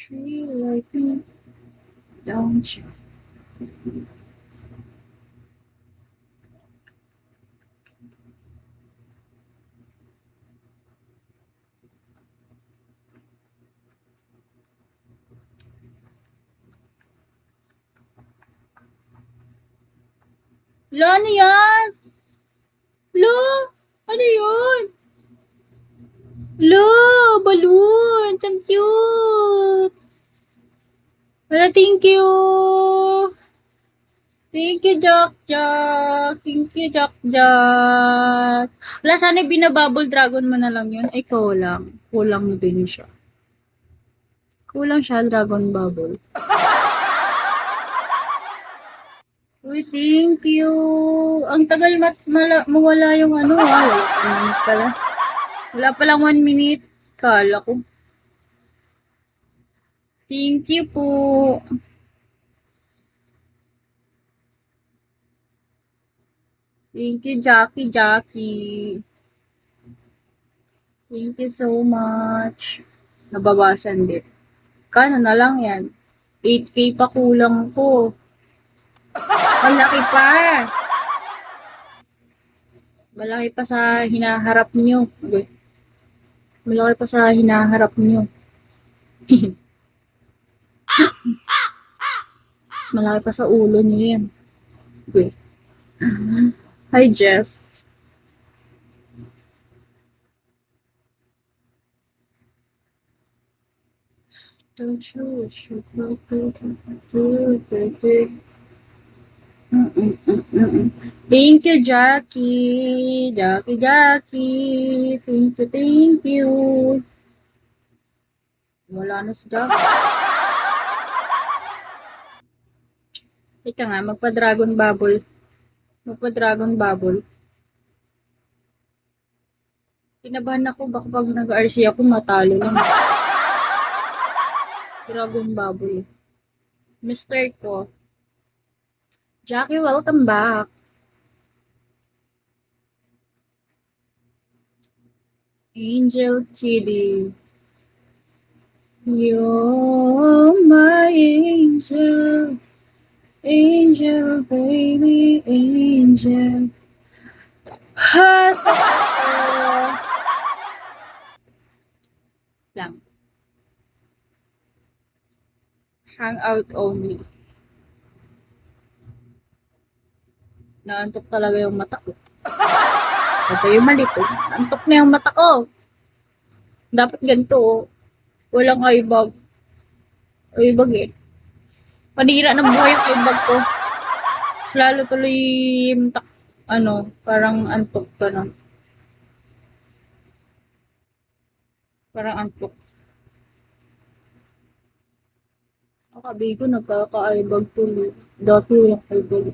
Treat like me, don't you? Lo, ano yan? Lo, ano yun? Lo, balloon. Ang cute. Wala, thank you. Thank you, Jack Jack. Thank you, Jack Jack. Wala, sana binabubble dragon mo na lang yun. Ay, kulang. Kulang din siya. Kulang siya, dragon bubble. Uy, thank you. Ang tagal mawala yung ano, ah. Wala pa minute pala. Wala palang 1 minute. Kala ko. Thank you po. Thank you, Jackie, Jackie. Thank you so much. Nababasan din. Kano na lang yan? 8K pa kulang ko. Malaki pa. Malaki pa sa hinaharap nyo. Okay. Malaki pa sa hinaharap nyo. Mas malaki pa sa ulo nyo yan. Okay. Hi, Jeff. Don't you wish you could do. Thank you, Jackie. Jackie, Jackie. Thank you, thank you. Wala na si Jackie. Teka nga, magpa-dragon bubble. Magpa-dragon bubble. Kinabahan ako, baka pag nag-RC ako, matalo lang. Dragon bubble. Mister ko. Jackie, welcome back. Angel Kitty. You're my angel. Angel, baby, angel. Hot lang. Hangout only. Naantok talaga yung mata ko. Ito yung malito. Antok na yung mata ko. Dapat ganito, oh. Walang eye bag. Eye bag eh. Panira ng buhay yung eye bag ko. Mas lalo tuloy yung parang antok ka na. Parang antok. Akabi ko nagkaka-eye bag tuloy. Dati yung eye bag.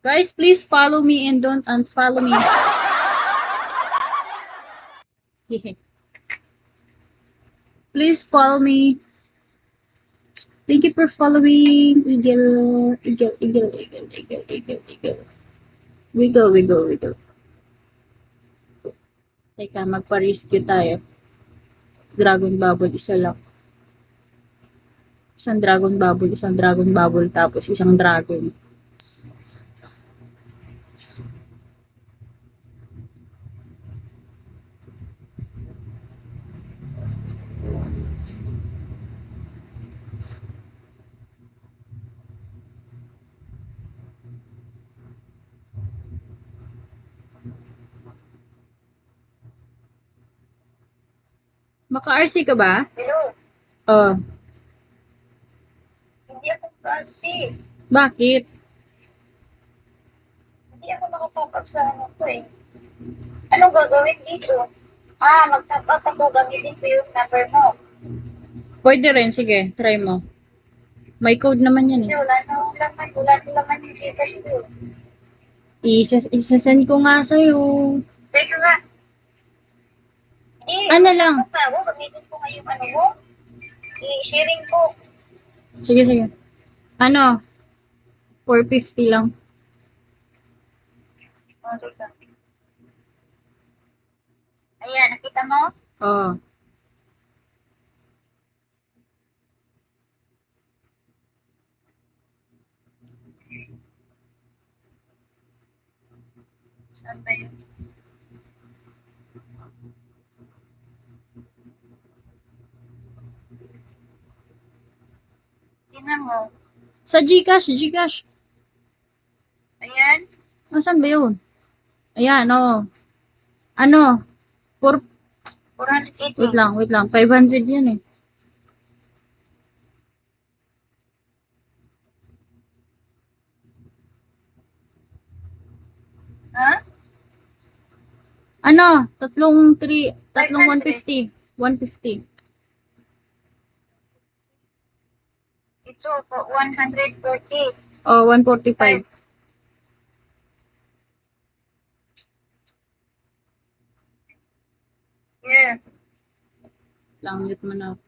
Guys, please follow me and don't unfollow me. Please follow me. Thank you for following. Eagle, eagle, eagle, eagle, eagle, eagle, eagle. Wiggle, wiggle, wiggle. Teka, magpa-rescue tayo. Dragon bubble, isa lang. Isang dragon bubble, tapos isang dragon. Maka-RC ka ba? Hello, Oh. hindi ako kasi. Bakit? Hindi ako nakapop up sa ano ko eh. Anong gagawin dito? Mag-top up ako, gamitin ko yung number mo. Pwede rin, sige, try mo. May code naman yan Kasi eh. wala nang laman yung data dito. Isasend ko nga sa'yo. Teka nga. Hindi, Ano lang? gamitin ko nga yung ano mo. I-sharing ko. Sige, sige. Ano? 450 lang. Teka. Ayan, nakita mo? Oo. Saan ba yun? Tingnan mo. Sa GCash, GCash. Ayan. Nasaan ba yun? Ayan, oo. Ano? For, wait 480. lang. 500 yan eh. Ha? Ano? Tatlong 500. 150. 150. Ito, 140. Oh, 145. Yeah. Langit mo na.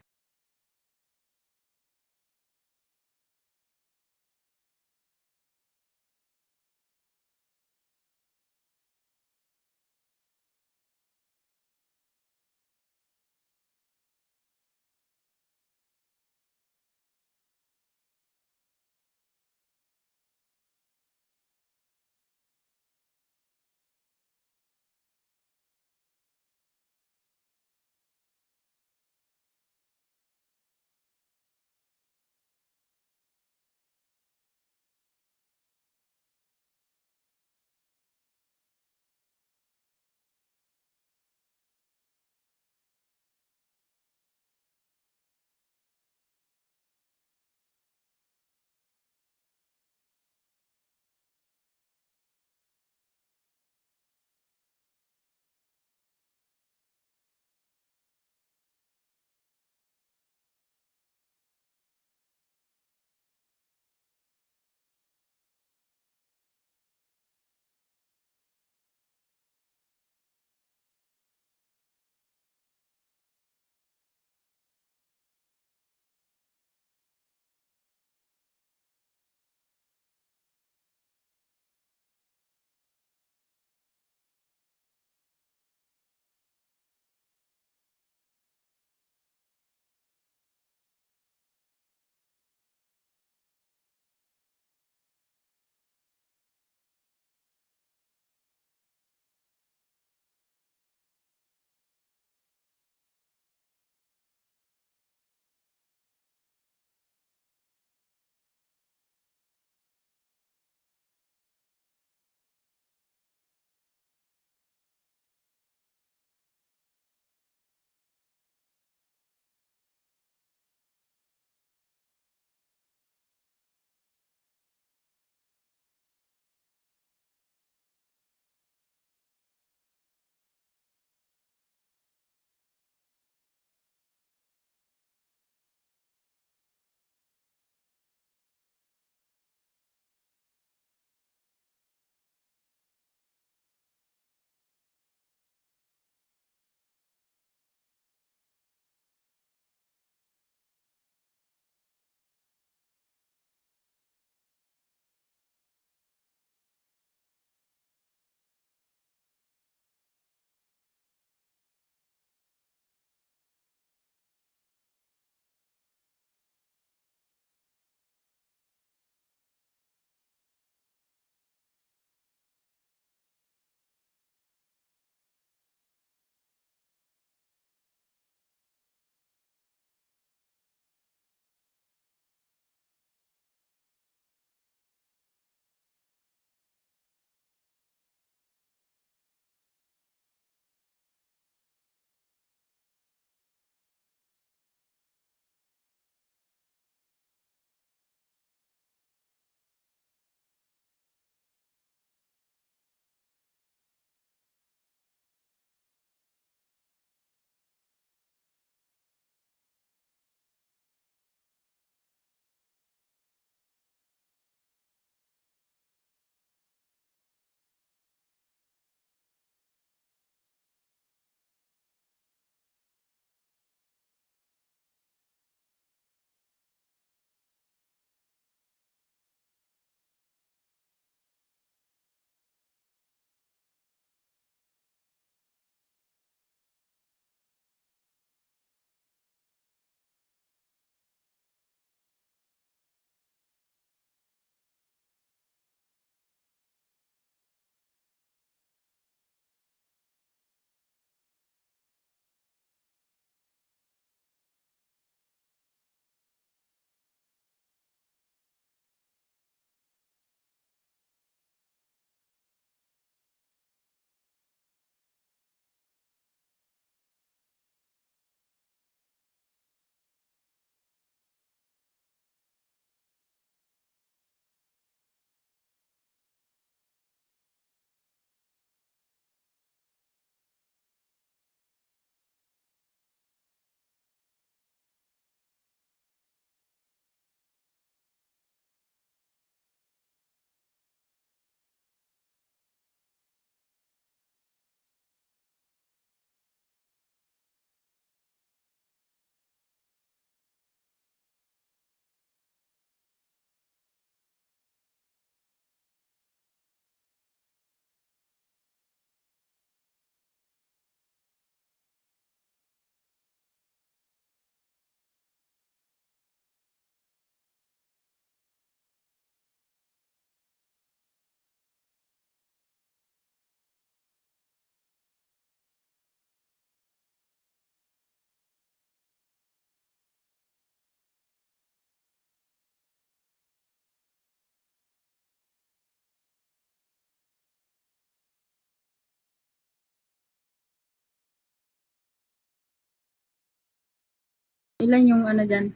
Ilan yung ano dyan?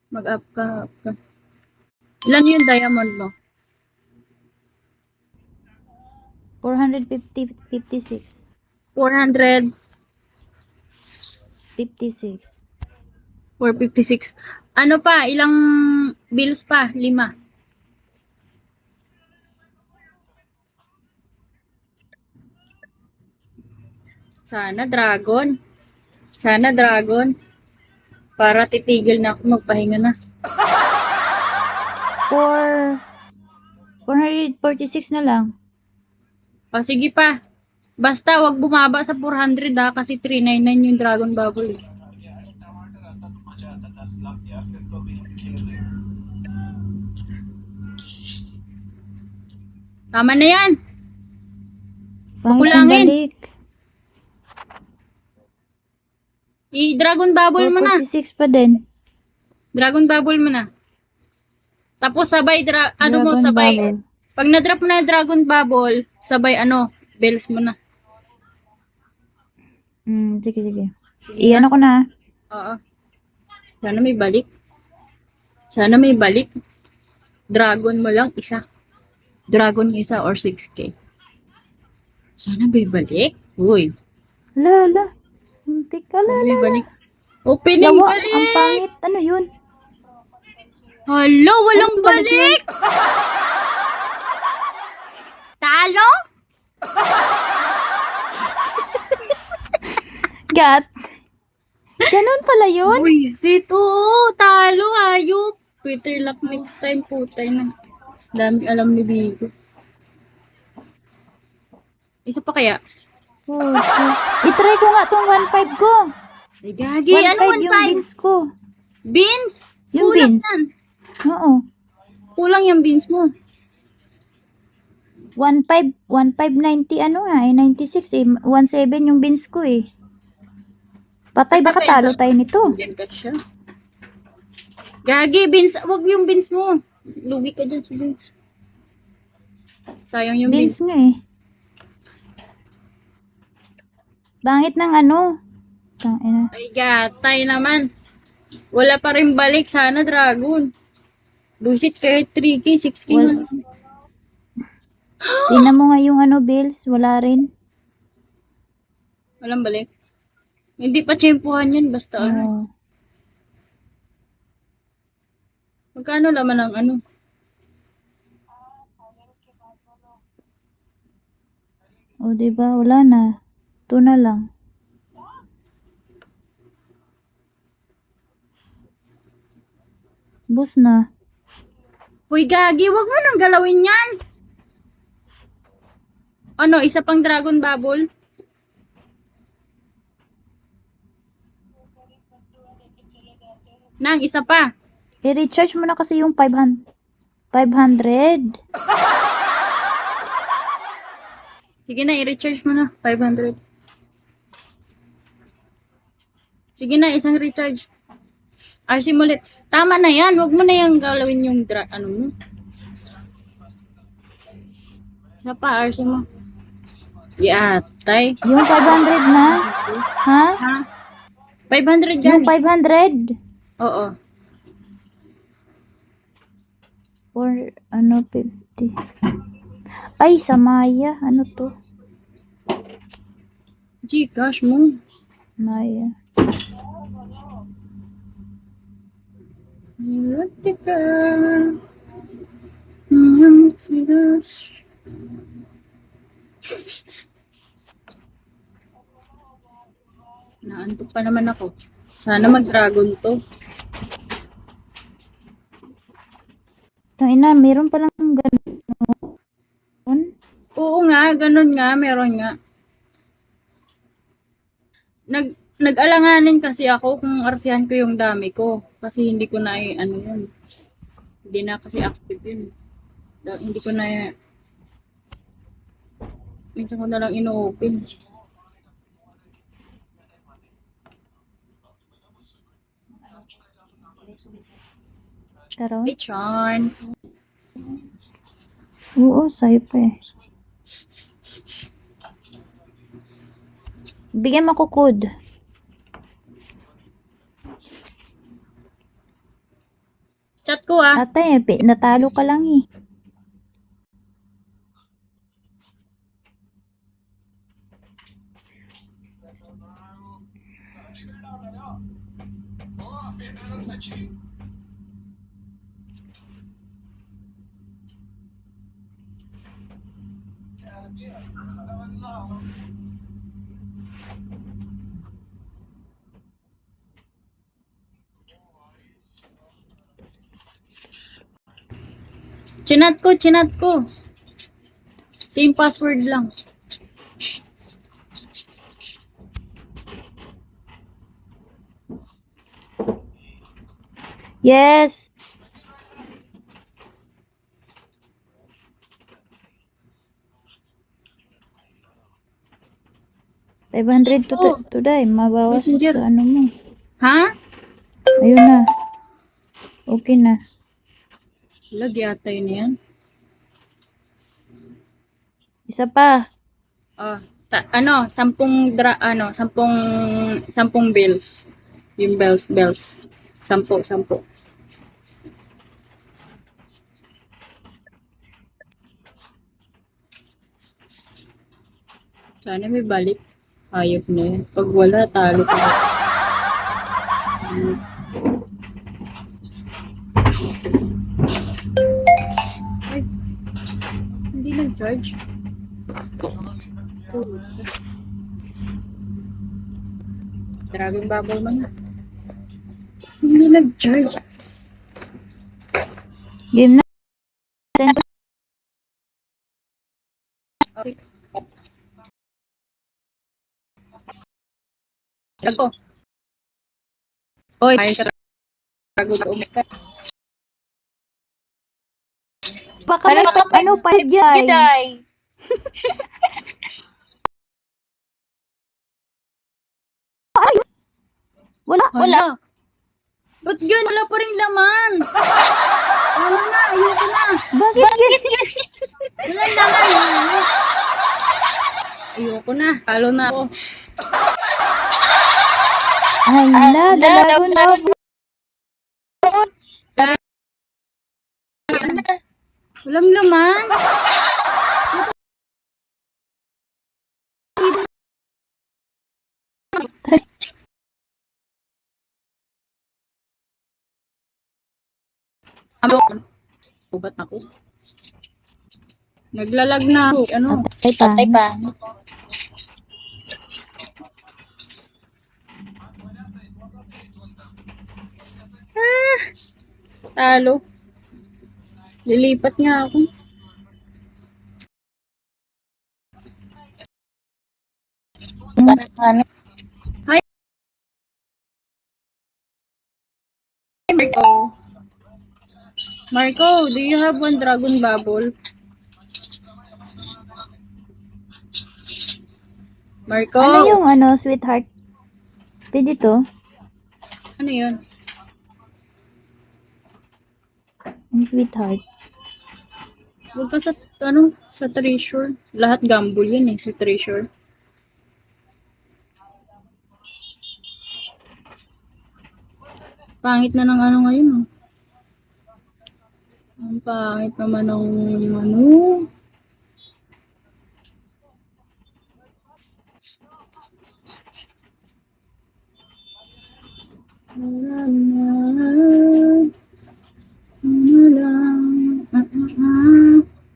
Mag-up ka, up ka. Ilan yung diamond mo? 450, 56. 400, 56. 456. Ano pa? Ilang bills pa? 5. Sana dragon. Sana dragon. Para titigil na ako magpahinga na. 446 na lang. O sige pa. Basta wag bumaba sa 400 ha kasi 399 yung dragon bubble. Eh. Tama na yan. Pangit ang Kulangin. balik. I-dragon bubble mo na. 446 pa din. Dragon bubble mo na. Tapos sabay, ano mo, Dragon sabay. Bubble. Pag na-drop mo na yung dragon bubble, sabay bells mo na. Sige, sige. Iyan ako na. Oo. Sana may balik. Sana may balik. Dragon mo lang isa. Dragon isa or 6K. Sana may balik. Uy. Lala. Hindi ka Sana may lala. balik. Opening Yawa, balik. ang pangit. Ano yun? Hala, walang Anong balik balik. Talo? Gat. Ganun pala yun? Buisit. Oo, talo. Ayop. Twitter luck next time. Putay na. Daming alam ni Bigo. Isa pa kaya? Oh, itry ko nga tong 1.5 ko. Ay, gagi. 1.5 Ano yung 1.5? beans ko. Beans? Yung Kulang beans. yan. Oo. Kulang yung beans mo. 1.590 ano nga eh, 96 eh. 1.7 yung beans ko eh. Patay, baka talo tayo nito. Yan ka siya. Gagi, beans. Huwag yung beans mo. Lugi ka dyan sa beans. Sayang yung beans. Beans nga eh. Bangit ng ano. Tangina. Ay, gatay naman. Wala pa rin balik. Sana dragon. Busit kahit 3K, 6K Well, man. tingnan mo nga yung ano bills. Wala rin. Walang balik. Hindi pa tsempuhan yan. Basta ano. Oo. Magkano laman ng ano? O diba, wala na. Ito na lang. Bus na. Hoy, gagi. Wag mo nang galawin yan. Ano, isa pang dragon bubble? Nang, isa pa. I-recharge mo na kasi yung 500. 500. Sige na, i-recharge mo na. 500. Sige na, isang recharge. RC mo ulit. Tama na yan. Huwag mo na yung galawin yung ano mo. Isa pa, RC mo. Yatay. Yung 500 na. Ha? Ha? 500 dyan. Yung 500. Oo. Or ano, 50. Ay, sa Maya. Ano to? Gcash mo. Maya. Erotica. Naantok pa naman ako. Sana mag-dragon to. Tangina, meron palang ganun. Oo nga, ganun nga, meron nga. Nag-alanganin kasi ako kung arsihan ko yung dami ko. Kasi hindi ko na ano yun. Hindi na kasi active yun. Hindi ko na minsan ko na lang ino-open. Karon? Hey, Chan. Oo, sa'yo pa eh. Bigyan mo ko code. ah. Ate, natalo ka lang eh. Chinat ko. Same password lang. Yes! $500 Oh, today. Mabawas Messenger. sa ano mo. Ha? Ayun na. Okay na. Lag yata yun yan. Isa pa. Ah, sampung bills. Yung bells. 10. Sana may balik. Hayop na yun. Pag wala, talo ka. Ay, hindi nag-charge. Dragon bubble man. Hindi nag-charge. Game na. Okay. Ako. Oy, ayun siya. Dragon bubble. Baka may pa dyan. Wala. Wala. Ba't yun? Wala pa rin laman. Wala na, ayoko na. Bakit ganyan? Wala laman. Ayoko na. Talo na ako. Hala, dalago na. Walang laman. Ubat ako. Naglalag na ako. Ano? Patay pa. Talo. Lilipat nga ako. Hi, Marco. Marco, do you have one dragon bubble? Marco, Ano yung sweetheart? Pwede to? ano yun? Yung sweetheart. Huwag ka sa treasure. Lahat gamble yun sa treasure. Pangit na ng ngayon, oh. Ang pangit naman ng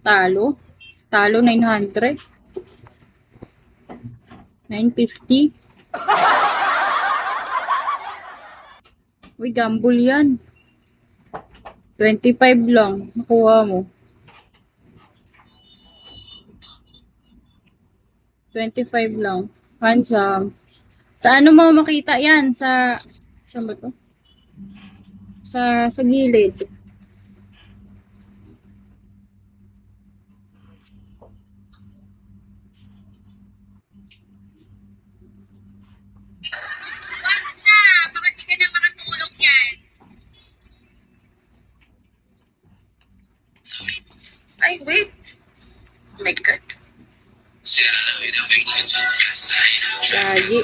Talo. Talo 900. 950. Uy, gamble yan. 25 lang. Nakuha mo. 25 lang. Handsome. Sa ano mo makita yan? Saan ba to? Sa gilid. Bakit di ka na makatulog yan? Ay, wait. Oh my God. Lagi.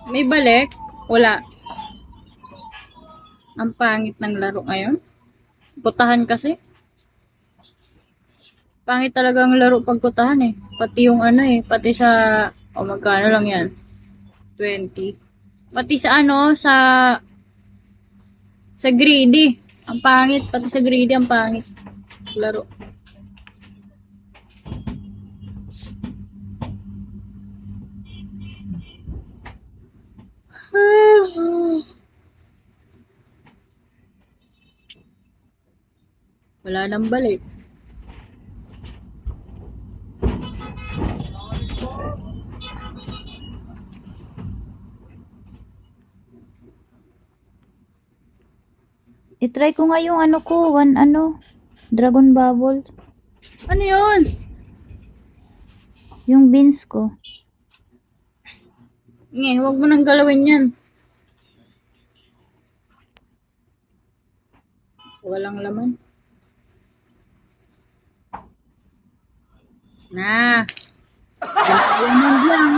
May balik? Wala. Ang pangit ng laro ngayon. Kutahan kasi. Pangit talaga ang laro pag kutahan eh. Pati yung ano eh. Pati sa... O magkano lang yan? 20. Pati sa ano, sa greedy. Ang pangit. Pati sa greedy ang pangit. Laro. Wala nang balik. I-try ko nga yung ano ko, Dragon Bubble. Ano yun? Yung beans ko. Huwag mo nang galawin yan. Walang laman. Na. Laman lang.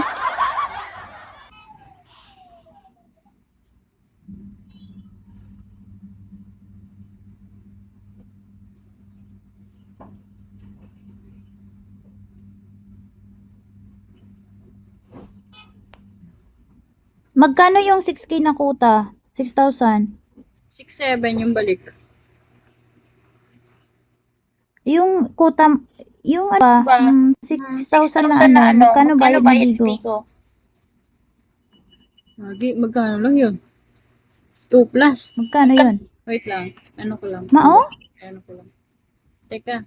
Magkano yung 6K na quota? 6,000. 6-7 yung balik. Yung quota, yung ano ba, 6,000 na ano, magkano bayad na Bigo? Magkano lang yun? 2 plus. Magkano yun? Wait lang. Ano ko lang. Mao? Ano ko lang. Teka.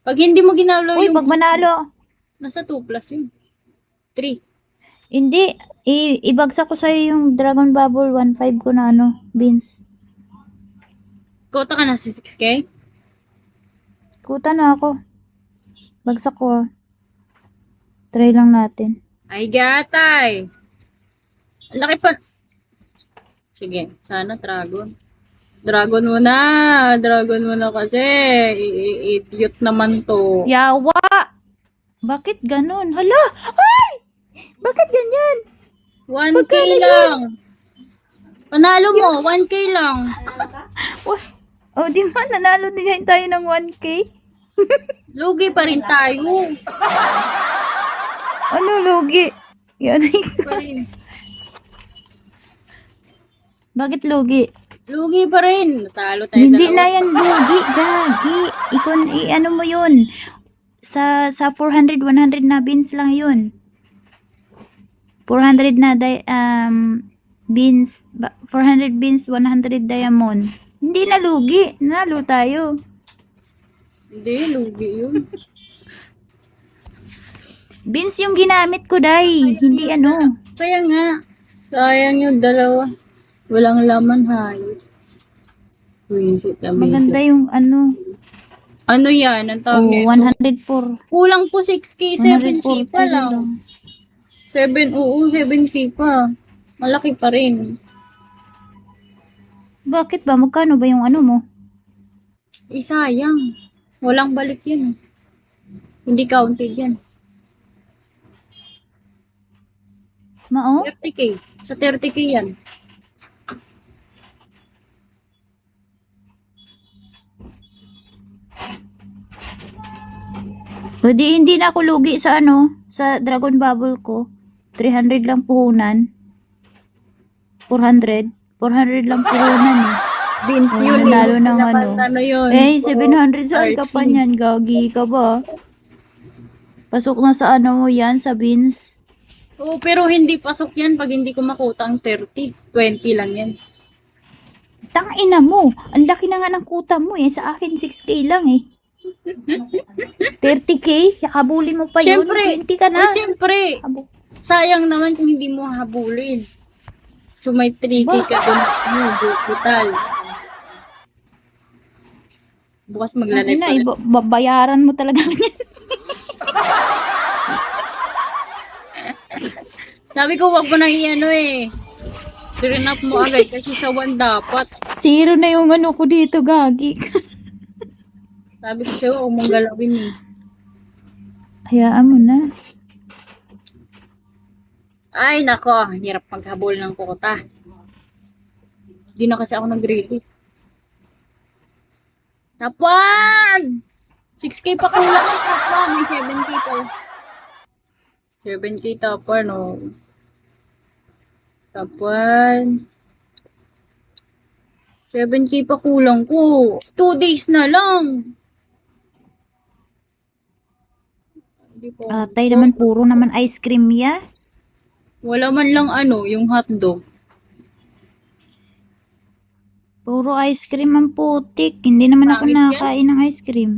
Pag hindi mo ginalaw Uy, yung... pag manalo. Nasa 2 plus yun. 3. Hindi, ibagsak ko sa'yo yung Dragon Bubble 1.5 ko na beans. Kota ka na sa 6K? Kuta na ako. Bagsak ko ah. Try lang natin. Ay, gatay! Ang laki pa. Sige, sana dragon. Dragon mo na! Dragon mo na kasi. Idiot naman to. Yawa! Bakit ganun? Hala! Ay! Bakit ganyan? 1K lang. Panalo mo, 1K lang. Oh, di ba nanalo din tayo ng 1K? Lugi pa rin tayo. Ano lugi? Yan. Pa rin. Bakit lugi? Lugi pa rin. Natalo tayo Hindi dalawa. na yan lugi, gagi. Ano mo yun? Sa 400, 100 na beans lang yun. 400 na beans, 400 beans, 100 diamond. Hindi na lugi. Nalo tayo. Hindi, lugi yun. Beans yung ginamit ko, day. Hindi ano. Kaya nga. Sayang yung dalawa. Walang laman, hayop. Wisit na Maganda yung ano. Ano yan? Ang tawag Oh, nito? 104. Kulang po 6K, 7K 140 pa lang. 7K pa. Malaki pa rin. Bakit ba? Magkano ba yung ano mo? Sayang. Walang balik yan. Hindi counted yan. Mao? 30K. Sa 30K yan. O di hindi na ako lugi sa sa Dragon Bubble ko. 300 lang puhunan. 400. 400 lang puhunan eh. Beans Oh, yun. nanalo ng Naman, ano. yun. Eh, 700 saan ka RC. pa niyan? Gagi ka ba? Pasok na sa mo yan, sa beans. Oo, pero hindi pasok yan pag hindi ko makuta ang 30. 20 lang yan. Tangina mo. Ang laki na nga ng kuta mo eh. Sa akin 6K lang eh. 30K? Habulin mo pa yun. Siyempre. 20 ka na. Oh, siyempre. Sayang naman kung hindi mo habulin. So may 3K ka dun. Total. Bukas maglalay Ina, pala. babayaran mo talaga yan. Sabi ko wag mo nang i-ano eh. Turn up mo agad kasi sa 1 dapat. Zero na yung ano ko dito, gagi. Sabi ko sa'yo, huwag mong galawin eh. Hayaan mo na. Ay, nako. Hirap maghabol ng kota. Hindi na kasi ako nag-ready. Top 1! 6K pa kulang ang top 1. May 7K pa. 7K top 1, oh. Top 1. 7K pa kulang ko. 2 days na lang. Hindi po. Atay naman, puro naman ice cream ya. Wala man lang yung hotdog. Puro ice cream ang putik. Hindi naman ako Pangit yan. nakakain ng ice cream.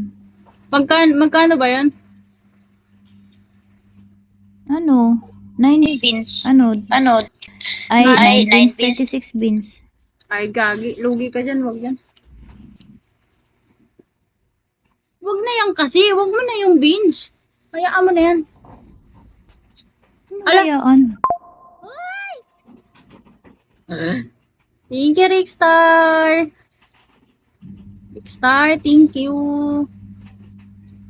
Magkano ba yan? Ano? 9 Beans. ano? Ay, Ay, 9 beans, 9 beans. 36 beans. Ay, gagi. Lugi ka dyan. Wag yan. Wag na yan kasi. Wag mo na yung beans. Hayaan mo na yan. Ano Ala. kaya on? Thank you, Rickstar. Rickstar, thank you.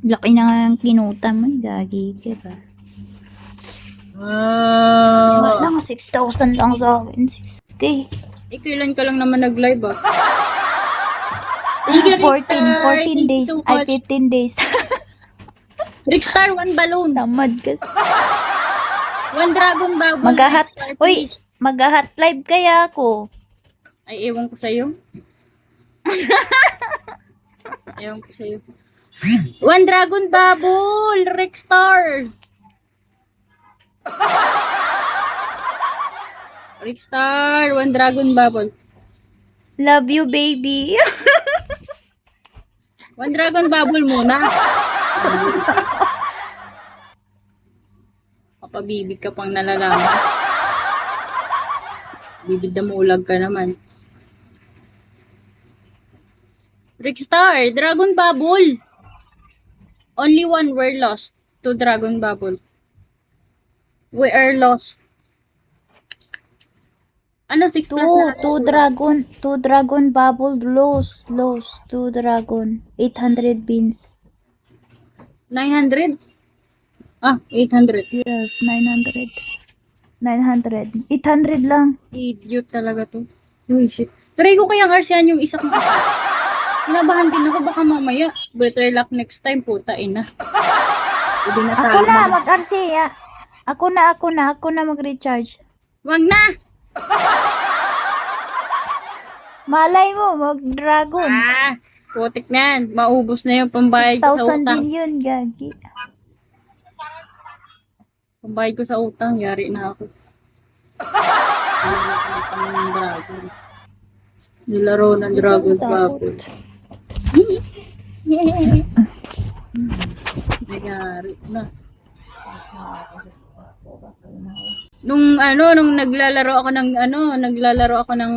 Laki na nga ang kinuta mo. Gagi ka ba? Wow. Wala nga, 6,000 lang sa akin. 6K. Kailan ka lang naman nag-live, ah? Thank you, 14 days. Thank you so Ay, much. 15 days. Rickstar, 1 balloon. Tamad kasi. 1 dragon bubble. Mag-hat. Rickstar, Uy, please. mag-hat live kaya ako. Ay, ewan ko sa'yo. Ewan ko sa'yo. 1 dragon bubble, Rickstar. Rickstar, 1 dragon bubble. Love you, baby. 1 dragon bubble muna. Papabibig ka pang nalalaman. Bibig na muulag ka naman. Rickstar, dragon bubble. Only 1 were lost to dragon bubble. We are lost. Ano, 6 plus na? Two dragon bubble lost, 2 dragon, 800 beans. 900? Ah, 800. Yes, 900. 800 lang. Idiot talaga to. Uy, shit. Try ko kayang arsihan yung isa kong isa. Kinabahan din ako, baka mamaya. Better luck next time, puta ina. Hindi na Ako na, mag-RC. Ako na mag-recharge. Wag na! Malay mo, mag-dragon. Ah, putik na yan. Maubos na yung pambayad ko sa 6,000 utang. din yun, gagi. Pambayad ko sa utang, yari na ako. Nilaro ng dragon bubble. Nagyari na. Nung naglalaro ako ng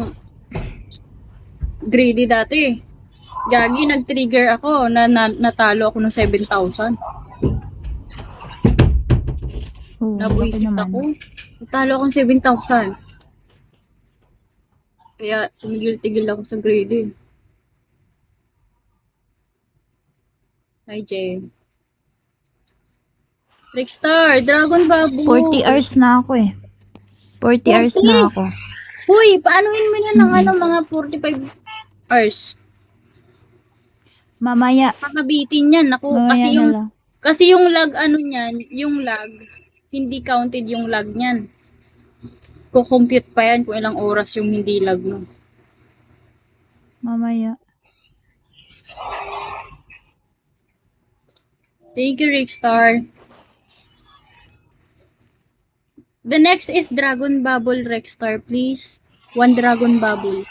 greedy dati. Gagi, nag-trigger ako na natalo ako ng 7,000. Oh, Nabuisit naman. ako. Natalo akong 7,000. Kaya tumigil-tigil ako sa greedy. Hi, Jay. Rickstar, Dragon Babu. 40 hours na ako eh. 40 hours na ako. Uy, paanohin mo yan ng mga 45 hours? Mamaya. Kakabitin yan. Ako, Mamaya na lang. kasi yung lag, yung lag, hindi counted yung lag niyan. Kukompute pa yan kung ilang oras yung hindi lag mo. Mamaya. Thank you, Rickstar. The next is Dragon Bubble, Rickstar, please. 1 Dragon Bubble.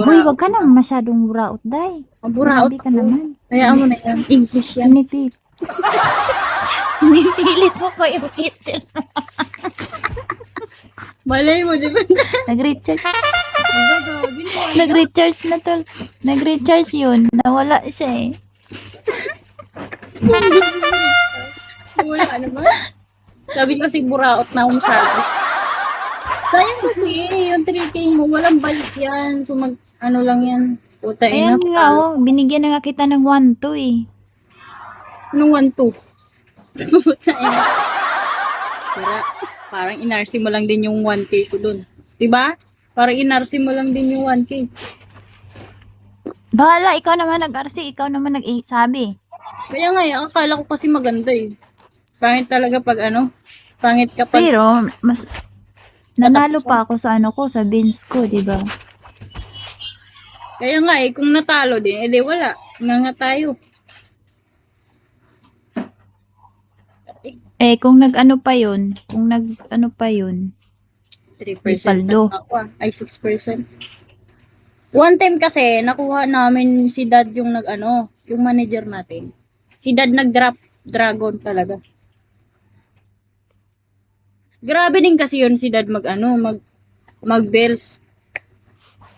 Hoy, wag ka na masyadong buraot, day. Ang buraot Grabe ka naman. Kaya mo na yan. English yan. Pinipip. Pinipilit mo pa yung kitil. Malay mo, di ba? Nag-recharge. Nag-recharge na tol. Nag-recharge yun. Nawala siya eh. Wala naman. Sabi kasi buraot na akong sabi. Sayang kasi yung 3K mo, walang balik yan. So lang yan. Puta ina. Ayan nga oh. Binigyan na nga kita ng 1-2 eh. Anong 1-2? Puta ina. Sira. Parang inarsi mo lang din yung 1K ko dun. Diba? Parang inarsi mo lang din yung 1K. Bahala, ikaw naman nag-RC, ikaw naman nag-sabi. Kaya nga, akala ko kasi maganda eh. Pangit talaga pag ano, pangit kapag Pero, mas nanalo katapusan. pa ako sa ano ko, sa beans ko, di ba? Kaya nga eh, kung natalo din, edi wala. Nga tayo. Eh, kung nag-ano pa yun, kung nag-ano pa yun, 3% Lipaldo. lang ako ah. Ay, 6%. One time kasi, nakuha namin si dad yung nag-ano, yung manager natin. Si dad nag-drop dragon talaga. Grabe din kasi yun si dad mag-ano, mag-bells.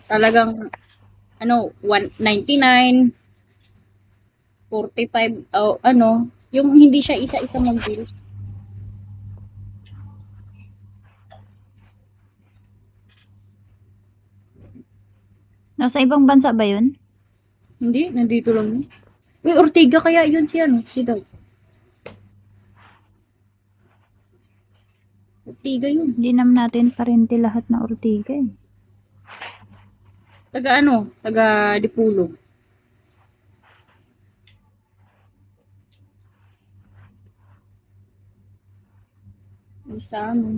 Talagang, ano, 199, 45, oh, ano, yung hindi siya isa-isa mag-bells. Nasa ibang bansa ba yun? Hindi, nandito lang yun. Uy, Ortiga kaya yun si ano, si dad. Ortiga yun. Hindi naman natin parente lahat na Ortiga eh. Taga ano, taga Dipulog. Isa amin.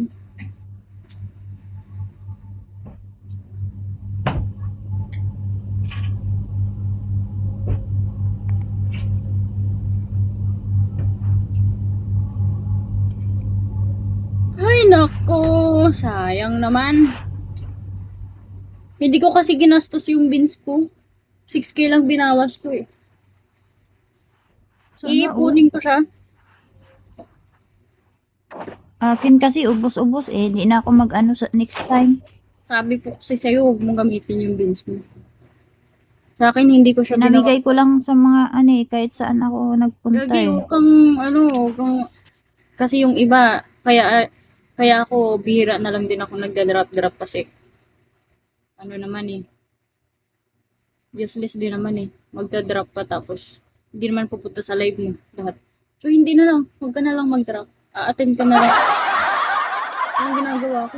Ay, nako, sayang naman. Hindi ko kasi ginastos yung beans ko. 6K lang binawas ko eh. Sana Iipunin ko siya. akin kasi ubos-ubos eh. Hindi na ako mag-ano sa next time. Sabi po kasi sa'yo, huwag mong gamitin yung beans mo. Sa akin, hindi ko siya Pinamigay ko binawasan. lang sa mga ano eh, kahit saan ako nagpunta Gagi, eh. huwag kang, ano, huwag kang, kasi yung iba, kaya ako, bihira na lang din ako nagda-drop kasi, ano naman eh, useless din naman eh. Magda-drop pa tapos, hindi naman pupunta sa live mo, lahat. So, hindi na lang, huwag ka na lang mag-drop. A-attend ka na lang. Yung ginagawa ko.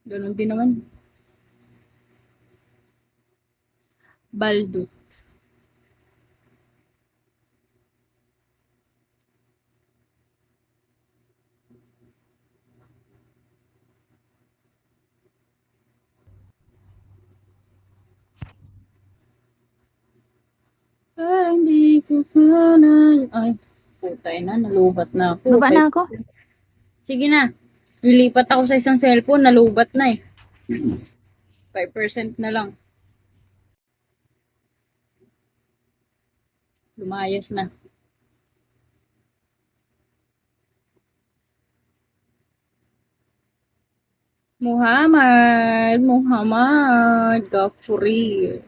Ganun din naman. Baldo. Parang di ko pa na... Ay, putay na, nalubat na ako. Baba na ako. Sige na. Nilipat ako sa isang cellphone, nalubat na eh. 5% na lang. Lumayas na. Muhammad, Gafuri.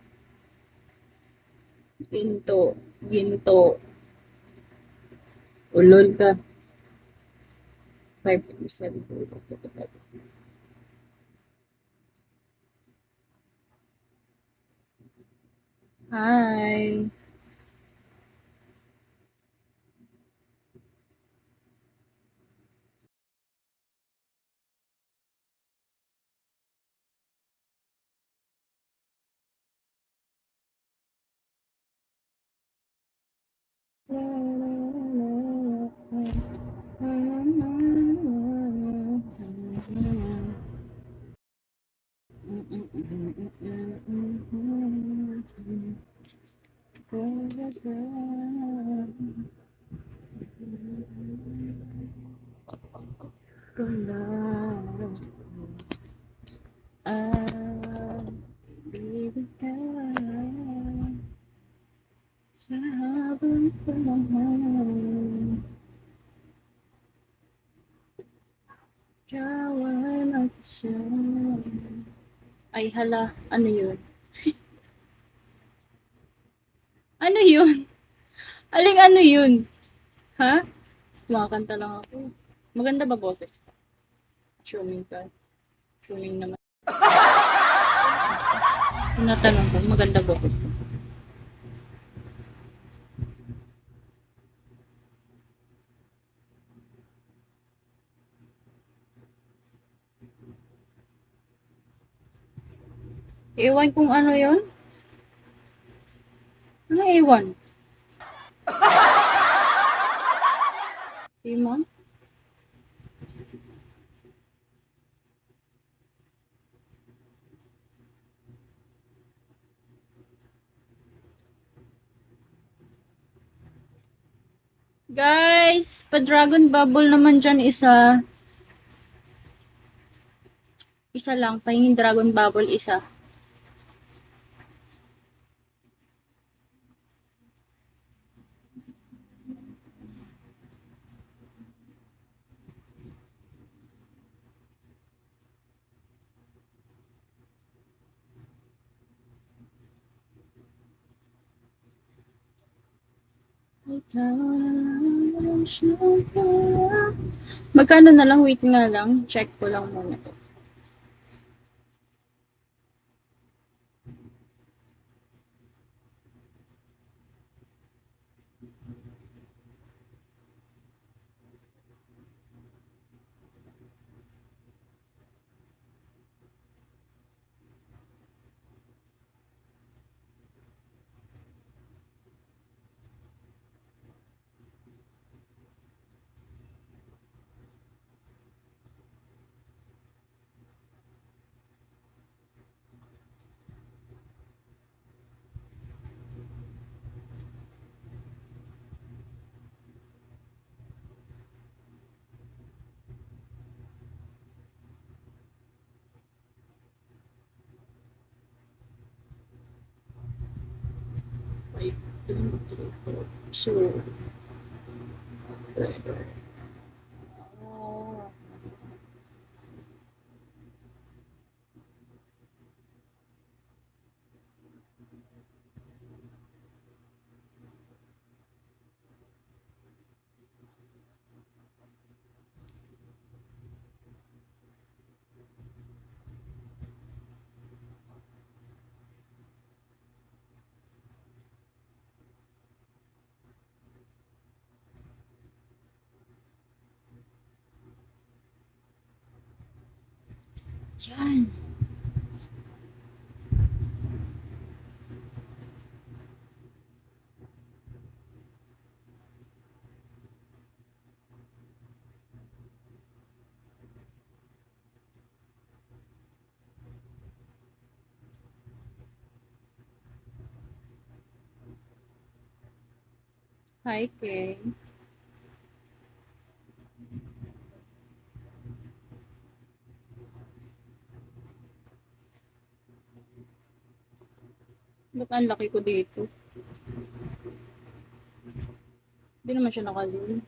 Ginto, ginto. Ulol ka. 5%. Hi. Sa habang panahon, ikaw ay mag-isa. Ay hala, ano yun? Ano yun? Aling ano yun? Ha? Kumakanta lang ako. Maganda ba boses ko? Assuming ka. Assuming naman. Kung natanong ko, maganda boses ko. Ewan kung ano yon. Ano ewan? Timon? Guys, pa-dragon bubble naman dyan isa. Isa lang, pahingin dragon bubble isa. Magkano na lang? Wait nga lang. Check ko lang muna. So, yan. Hi, Kay. Ba't ang laki ko dito? Hindi naman siya naka-zoom.